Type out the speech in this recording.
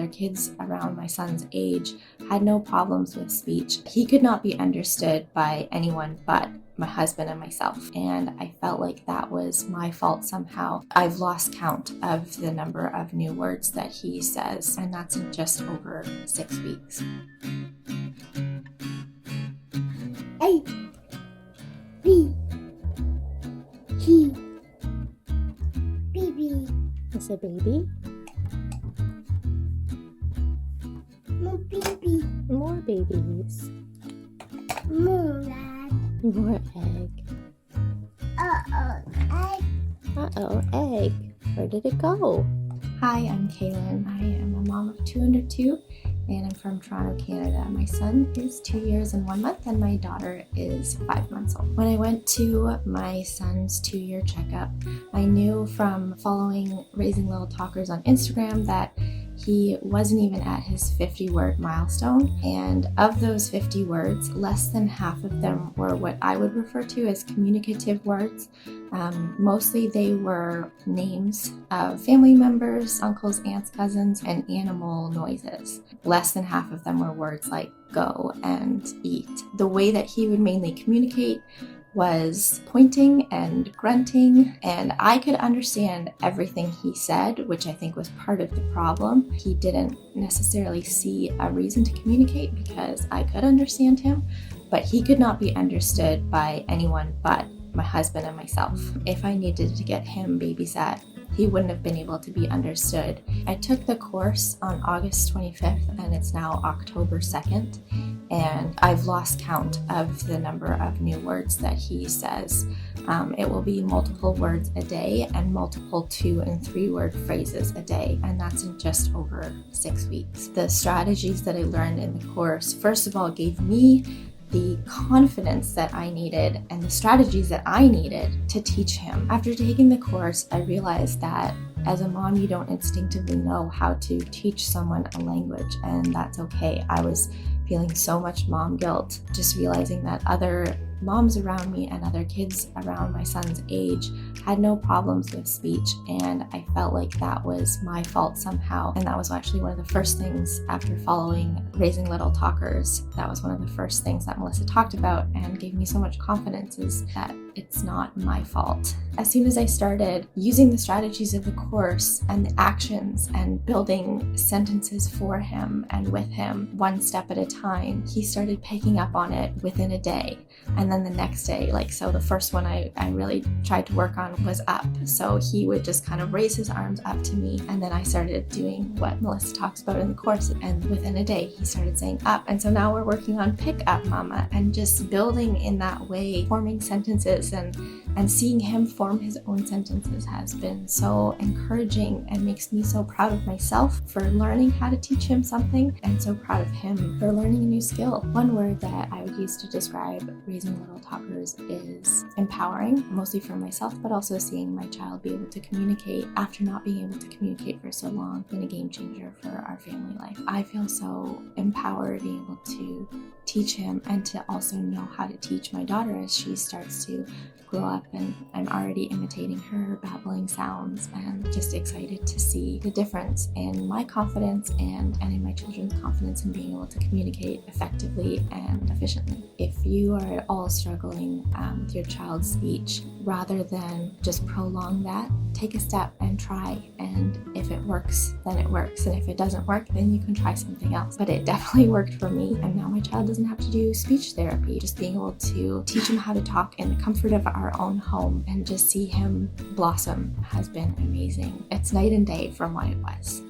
other kids around my son's age had no problems with speech. He could not be understood by anyone but my husband and myself, and I felt like that was my fault somehow. I've lost count of the number of new words that he says, and that's in just over 6 weeks. A, B, T, baby. Is a baby? More baby. More babies. More rat. More egg. Egg. Uh-oh, egg. Where did it go? Hi, I'm Cailen. I am a mom of 2 under 2, and I'm from Toronto, Canada. My son is 2 years and 1 month, and my daughter is 5 months old. When I went to my son's 2-year checkup, I knew from following Raising Little Talkers on Instagram that he wasn't even at his 50-word milestone, and of those 50 words, less than half of them were what I would refer to as communicative words. Mostly they were names of family members, uncles, aunts, cousins, and animal noises. Less than half of them were words like go and eat. The way that he would mainly communicate was pointing and grunting, and I could understand everything he said, which I think was part of the problem. He didn't necessarily see a reason to communicate because I could understand him, but he could not be understood by anyone but my husband and myself. If I needed to get him babysat, he wouldn't have been able to be understood. I took the course on August 25th, and it's now October 2nd, and I've lost count of the number of new words that he says. It will be multiple words a day and multiple 2- and 3-word phrases a day, and that's in just over 6 weeks. The strategies that I learned in the course, first of all, gave me the confidence that I needed and the strategies that I needed to teach him. After taking the course, I realized that as a mom, you don't instinctively know how to teach someone a language, and that's okay. I was feeling so much mom guilt, just realizing that other moms around me and other kids around my son's age had no problems with speech, and I felt like that was my fault somehow. And that was actually one of the first things after following Raising Little Talkers. That was one of the first things that Melissa talked about and gave me so much confidence, is that it's not my fault. As soon as I started using the strategies of the course and the actions and building sentences for him and with him one step at a time, he started picking up on it within a day. And then the next day, so the first one I really tried to work on was up. So he would just kind of raise his arms up to me, and then I started doing what Melissa talks about in the course, and within a day he started saying up. And so now we're working on pick up mama, and just building in that way, forming sentences and seeing him form his own sentences has been so encouraging and makes me so proud of myself for learning how to teach him something, and so proud of him for learning a new skill. One word that I would use to describe Raising Little Talkers is empowering, mostly for myself, but also seeing my child be able to communicate after not being able to communicate for so long been a game changer for our family life. I feel so empowered being able to teach him and to also know how to teach my daughter as she starts to grow up, and I'm already imitating her babbling sounds, and just excited to see the difference in my confidence and in my children's confidence in being able to communicate effectively and efficiently. If you are at all struggling with your child's speech, rather than just prolong that, take a step and try, and if it works, then it works, and if it doesn't work, then you can try something else. But it definitely worked for me, and now my child doesn't have to do speech therapy. Just being able to teach him how to talk in the comfort of our own home and just see him blossom has been amazing. It's night and day from what it was.